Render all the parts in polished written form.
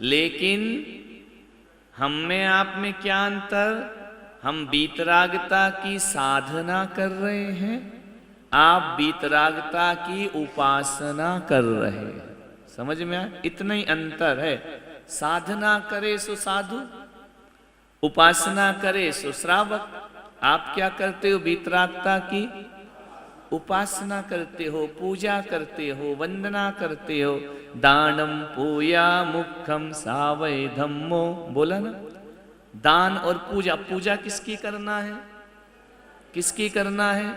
लेकिन हम में आप में क्या अंतर? हम वीतरागता की साधना कर रहे हैं, आप वीतरागता की उपासना कर रहे हैं। समझ में आया? इतना ही अंतर है। साधना करे सो साधु, उपासना करे सो श्रावक। आप क्या करते हो? वीतरागता की उपासना करते हो, पूजा करते हो, वंदना करते हो। दानम पूया मुखम सावय धम्मो, बोला ना? दान और पूजा। पूजा किसकी करना है? किसकी करना है?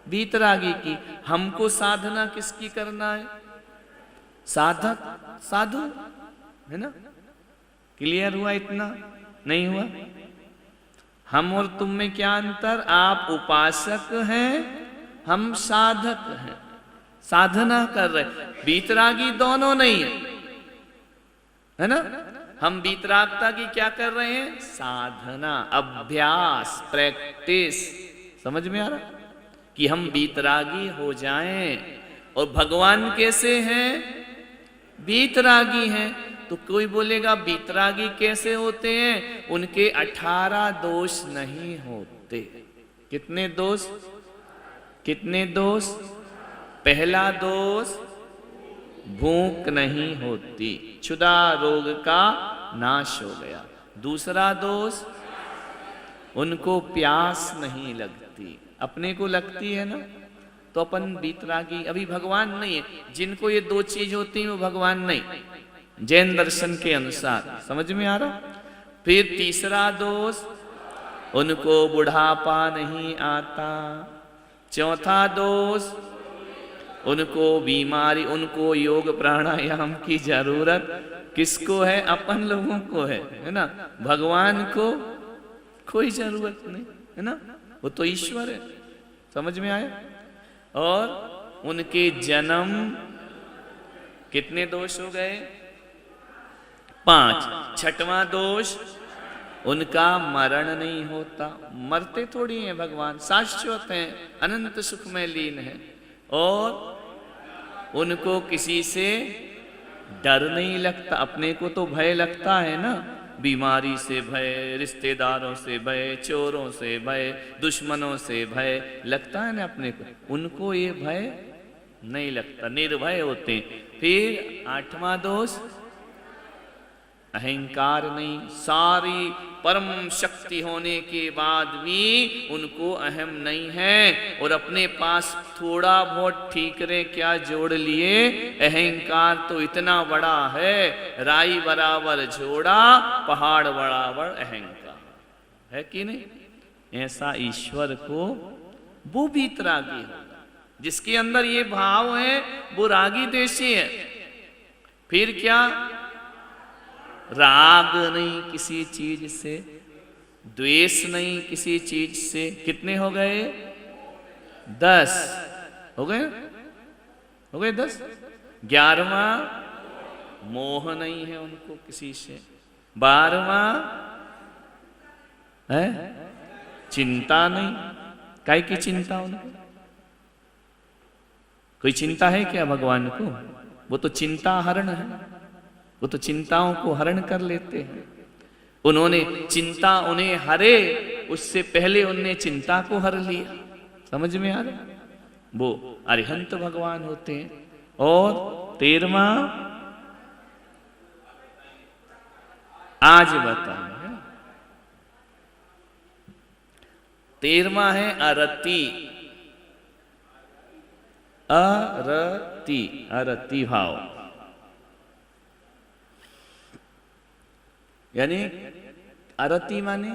वीतरागी की। हमको साधना किसकी करना है? साधक, साधु, है ना? क्लियर हुआ? इतना नहीं हुआ? हम और तुम में क्या अंतर? आप उपासक हैं, हम साधक हैं, साधना कर रहे। वीतरागी दोनों नहीं है ना? हम वीतरागता की क्या कर रहे हैं? साधना, अभ्यास, प्रैक्टिस। समझ में आ रहा? कि हम वीतरागी हो जाएं। और भगवान कैसे हैं? वीतरागी हैं। तो कोई बोलेगा वीतरागी कैसे होते हैं? उनके 18 दोष नहीं होते। कितने दोष? कितने दोष? पहला दोष, भूख नहीं होती, क्षुधा रोग का नाश हो गया। दूसरा दोष, उनको प्यास नहीं लगती। अपने को लगती है ना, तो अपन वीतरागी। अभी भगवान नहीं है। जिनको ये दो चीज होती है वो भगवान नहीं, जैन दर्शन के अनुसार। समझ में आ रहा? फिर तीसरा दोष, उनको बुढ़ापा नहीं आता। चौथा दोष, उनको बीमारी, उनको योग प्राणायाम की जरूरत किसको है? अपन लोगों को है ना? भगवान को कोई जरूरत नहीं, है ना? वो तो ईश्वर है। समझ में आया? और उनके जन्म, कितने दोष हो गए? 5। छठवां दोष, उनका मरण नहीं होता। मरते थोड़ी हैं भगवान, शाश्वत हैं, अनंत सुख में लीन है। और उनको किसी से डर नहीं लगता। अपने को तो भय लगता है ना, बीमारी से भय, रिश्तेदारों से भय, चोरों से भय, दुश्मनों से भय लगता है ना अपने को। उनको ये भय नहीं लगता, निर्भय होते हैं। फिर 8वां दोष, अहंकार नहीं। सारी परम शक्ति होने के बाद भी उनको अहम नहीं है। और अपने पास थोड़ा बहुत ठीकरे क्या जोड़ लिए, अहंकार तो इतना बड़ा है। राई बराबर जोड़ा, पहाड़ बराबर अहंकार है कि नहीं? ऐसा ईश्वर को वो वीतरागी होगा। जिसके अंदर ये भाव है वो रागी देशी है। फिर क्या? राग नहीं किसी चीज से, द्वेष नहीं किसी चीज से। कितने हो गए? 10 हो गए? हो गए 10। 11वां, मोह नहीं है उनको किसी से। 12वां है चिंता नहीं। काय की चिंता उनको? कोई चिंता है क्या भगवान को? वो तो चिंता हरण है। वो तो चिंताओं को हरण कर लेते हैं। उन्होंने चिंता उन्हें हरे, उससे पहले उन्होंने चिंता को हर लिया। समझ में आ रहा? वो अरिहंत भगवान होते हैं। और 13वां, आज बताएं। 13वां है अरति। अरति, अरति भाव, यानी अरति माने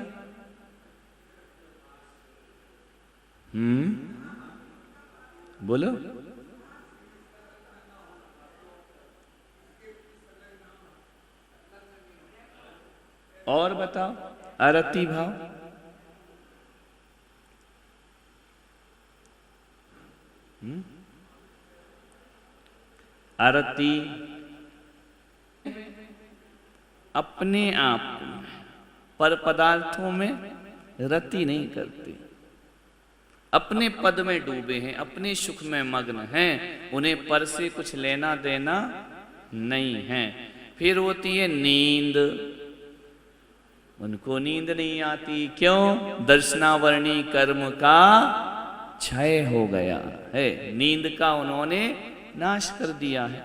बोलो। और बताओ अरति भाव। अरति अपने आप पर पदार्थों में रति नहीं करते। अपने पद में डूबे हैं, अपने सुख में मग्न हैं। उन्हें पर से कुछ लेना देना नहीं है। फिर होती है नींद, उनको नींद नहीं आती। क्यों? दर्शनावरणी कर्म का क्षय हो गया है, नींद का उन्होंने नाश कर दिया है।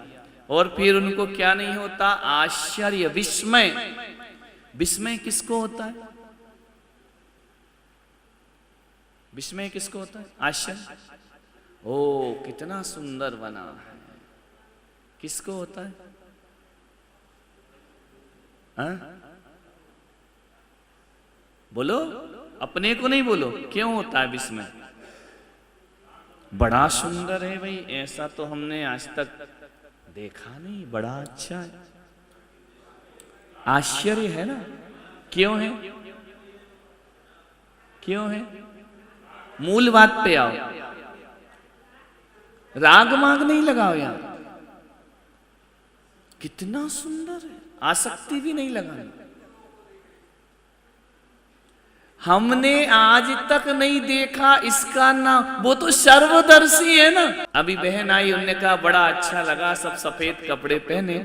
और फिर उनको क्या नहीं होता? आश्चर्य, विस्मय। विस्मय किसको होता है? विस्मय किसको होता है? आश्चर्य, ओ कितना सुंदर बना है, किसको होता है? बोलो, अपने को नहीं बोलो, क्यों होता है विस्मय? बड़ा सुंदर है भाई, ऐसा तो हमने आज तक देखा नहीं, बड़ा अच्छा है, आश्चर्य है ना। क्यों है? क्यों है? मूल बात पे आओ, राग माग नहीं लगाओ यहां। कितना सुंदर है, आसक्ति भी नहीं लगानी। हमने आज तक नहीं देखा इसका नाम, वो तो सर्वदर्शी है ना। अभी बहन आई, उनने कहा बड़ा अच्छा लगा, सब सफेद कपड़े पहने।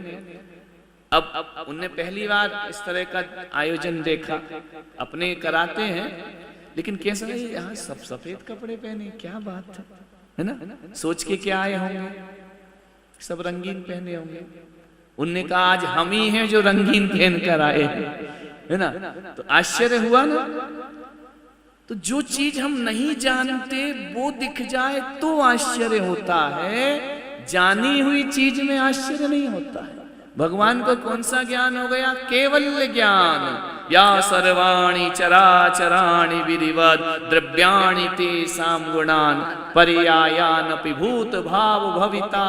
अब उनने पहली बार इस तरह का आयोजन देखा, अपने कराते हैं, लेकिन कैसा है यहाँ सब सफेद कपड़े पहने, क्या बात है ना? सोच के क्या आए होंगे, सब रंगीन पहने होंगे। उनने कहा आज हम ही हैं जो रंगीन पहन कर आए हैं, है ना? तो आश्चर्य हुआ ना। तो जो चीज हम नहीं जानते वो दिख जाए तो आश्चर्य होता है, जानी हुई चीज में आश्चर्य नहीं होता है। भगवान को कौन सा ज्ञान हो गया? केवल ज्ञान। या सर्वाणि चराचराणि विधिवत् द्रव्याणि तेषां गुणान् पर्यायानपि भूत भाव भविता।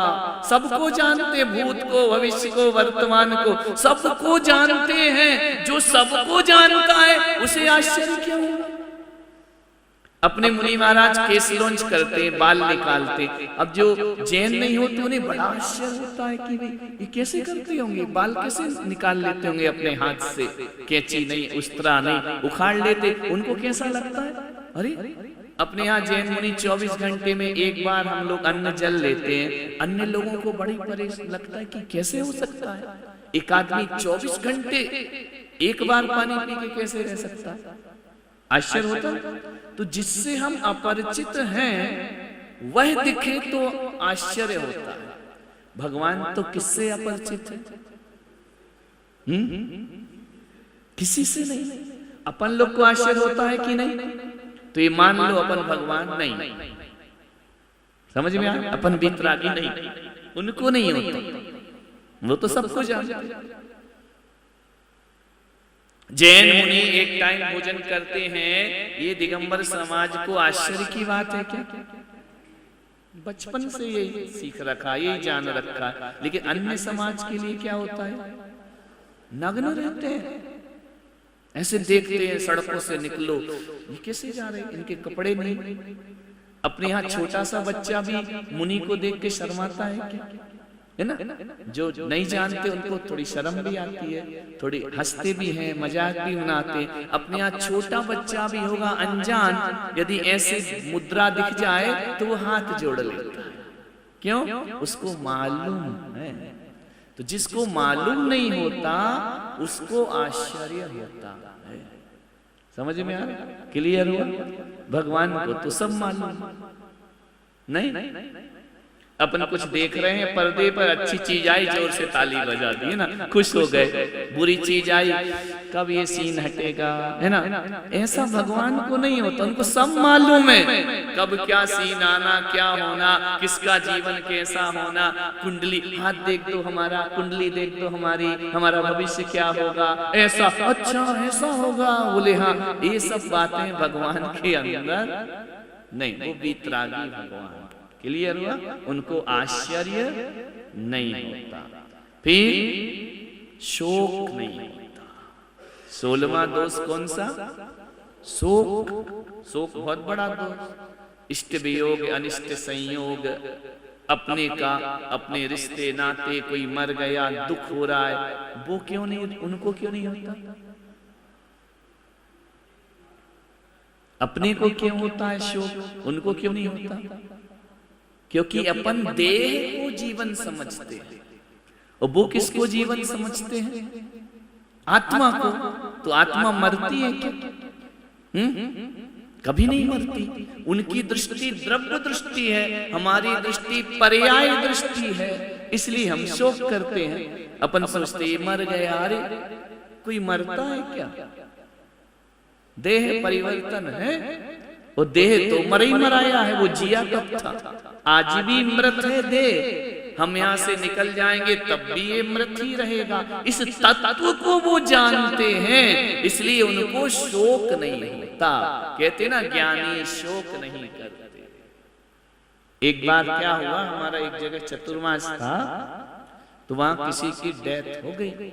सबको जानते, भूत को, भविष्य को, वर्तमान को, सबको जानते हैं। जो सबको जानता है उसे आश्चर्य क्यों होगा? अपने मुनि महाराज केस लॉन्च करते, बाल निकालते। अब जो जैन नहीं होते उन्हें बड़ा आश्चर्य होता है कि भाई ये कैसे करते होंगे, बाल कैसे निकाल लेते होंगे अपने हाथ से, कैंची नहीं, उस्तरा नहीं, उखाड़ लेते। उनको कैसा लगता है? अरे अपने यहाँ जैन मुनि 24 घंटे में एक बार हम लोग अन्न जल लेते हैं, अन्य लोगों को बड़ी परेशान लगता है कि कैसे हो सकता है एक आदमी 24 घंटे एक बार पानी पी के कैसे रह सकता है? आश्चर्य होता है। तो जिससे हम अपरिचित हैं वह दिखे तो आश्चर्य होता है। भगवान तो किससे अपरिचित है? किसी से नहीं। अपन लोग को आश्चर्य होता है कि नहीं? तो ये मान लो अपन भगवान नहीं, समझ में आया? अपन वीतरागी नहीं, उनको नहीं होता, वो तो सबको जानते हैं। जैन मुनि एक टाइम भोजन करते हैं, ये दिगंबर समाज को आश्चर्य की बात है क्या? बचपन से यही सीख रखा, यही जान रखा। लेकिन अन्य समाज के लिए क्या होता है? नग्न रहते हैं, ऐसे देखते हैं, सड़कों से निकलो ये कैसे जा रहे हैं, इनके कपड़े नहीं। अपने यहाँ छोटा सा बच्चा भी मुनि को देख के शर्माता है क्या? है ना? जो नहीं जानते उनको थोड़ी शर्म भी आती है, थोड़ी हंसते भी हैं, मजाक भी मनाते। अपने यहाँ छोटा बच्चा भी होगा अनजान, यदि ऐसे मुद्रा दिख जाए तो वो हाथ जोड़ लेता है। क्यों? उसको मालूम है। तो जिसको मालूम नहीं होता उसको आश्चर्य होता है। समझ में आ रहा? क्लियर हुआ? भगवान को तो सब मालूम नहीं। अपन कुछ देख रहे हैं पर्दे पर, अच्छी चीज आई जोर से ताली बजा दी, है ना, खुश हो गए। बुरी चीज आई, कब ये सीन हटेगा, है ना? ऐसा भगवान को नहीं होता, उनको सब मालूम है कब क्या सीन आना, क्या होना, किसका जीवन कैसा होना। कुंडली, हाथ देख दो हमारा, कुंडली देख दो हमारी, हमारा भविष्य क्या होगा, ऐसा, अच्छा ऐसा होगा, बोले हाँ। ये सब बातें भगवान के अंदर नहीं, वो वीतरागी भगवान। क्लियर हुआ? उनको आश्चर्य नहीं होता, फिर शोक नहीं होता। 16वां दोष कौन सा? शोक। शोक बहुत बड़ा दोष। इष्ट वियोग, अनिष्ट संयोग, अपने का, अपने रिश्ते नाते, कोई मर गया, दुख हो रहा है, वो क्यों नहीं, उनको क्यों नहीं होता? अपने को क्यों होता है शोक, उनको क्यों नहीं होता? क्योंकि अपन देह को जीवन समझते हैं और वो किसको जीवन समझते हैं? आत्मा को। तो आत्मा मरती है क्या? कभी नहीं मरती। उनकी दृष्टि द्रव्य दृष्टि है, हमारी दृष्टि पर्याय दृष्टि है, इसलिए हम शोक करते हैं। अपन सोचते मर गया, अरे कोई मरता है क्या? देह परिवर्तन है, वो देह तो मर ही मराया है, वो जिया कब था? आज भी मृत है देह, हम यहाँ से निकल जाएंगे तब भी ये मृत ही रहेगा। इस तत्व को वो जानते हैं, इसलिए उनको शोक नहीं होता। कहते ना ज्ञानी शोक नहीं करते। एक बार क्या हुआ, हमारा एक जगह चतुर्मास था, तो वहां किसी की डेथ हो गई,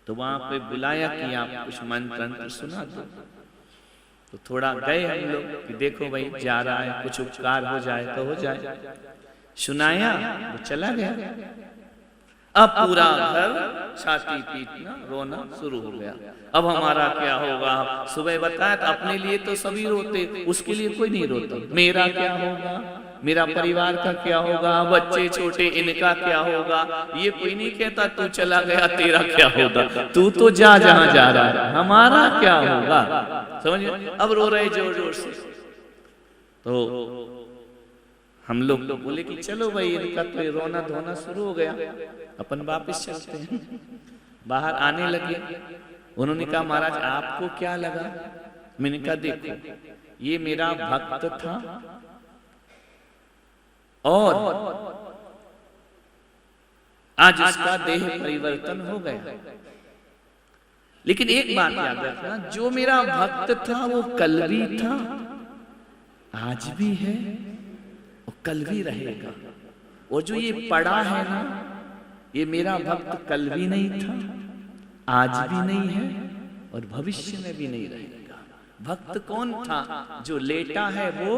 तो वहां पे बुलाया कि आप कुछ मंत्र सुना दो। तो थोड़ा गए हम लोग कि देखो भाई जा रहा है, कुछ उपकार हो जाए तो हो जाए। सुनाया, वो चला गया। अब पूरा घर छाती पीटना रोना शुरू हो गया। अब हमारा क्या होगा? सुबह बताया था अपने लिए तो सभी रोते, उसके लिए कोई नहीं रोता। मेरा क्या होगा, मेरा परिवार का क्या होगा, बच्चे छोटे इनका क्या होगा, ये कोई नहीं कहता तू चला गया तेरा क्या होगा, तू तो जा जहां जा रहा है, हमारा क्या होगा। समझ? अब रो रहे जोर जोर से। तो हम लोग तो बोले कि चलो भाई इनका तो रोना धोना शुरू हो गया, अपन वापस चलते हैं। बाहर आने लगे, उन्होंने कहा महाराज आपको क्या लगा? मैंने कहा देखो ये मेरा भक्त था और आज इसका देह परिवर्तन हो गया, लेकिन एक बात याद रखना, जो मेरा भक्त था वो कल भी था, आज भी है, कल भी रहेगा। और जो ये पड़ा है ना, ये मेरा भक्त कल भी नहीं था, आज भी नहीं है और भविष्य में भी नहीं रहेगा। भक्त कौन था? जो लेटा है वो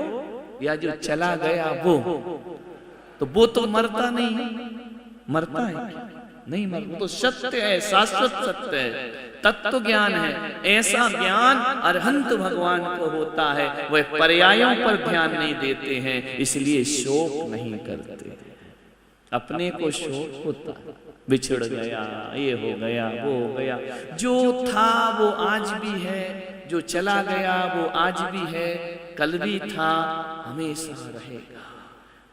या जो चला गया वो? तो वो तो मरता नहीं, मरता है नहीं मरता, तो सत्य है, शाश्वत सत्य है, तत्व ज्ञान है। ऐसा ज्ञान अरहंत भगवान को होता है, वह पर्यायों पर ध्यान नहीं देते हैं, इसलिए शोक नहीं करते। अपने को शोक होता है, बिछड़ गया, ये हो गया, वो हो गया। जो था वो आज भी है, जो चला गया वो आज भी है, कल भी था, हमेशा रहेगा।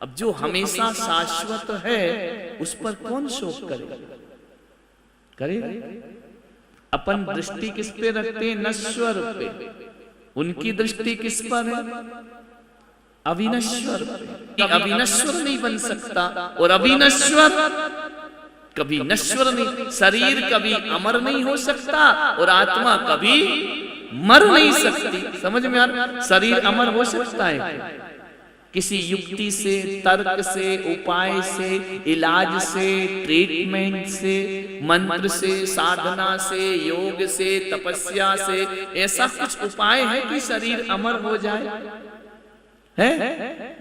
अब जो हमेशा शाश्वत है उस पर कौन शोक करेगा? करेगा? अपन दृष्टि किस पे रखते हैं? नश्वर पे। उनकी दृष्टि किस पर है? अविनश्वर पे। अविनश्वर नहीं बन सकता और अविनश्वर कभी नश्वर नहीं। शरीर कभी अमर नहीं हो सकता और आत्मा कभी मर नहीं सकती। समझ में आ रहा? शरीर अमर हो सकता है किसी युक्ति से, तर्क से, उपाय से, इलाज से, ट्रीटमेंट से, मंत्र से, साधना से, योग से, तपस्या से। ऐसा कुछ उपाय है कि शरीर अमर हो जाए? है?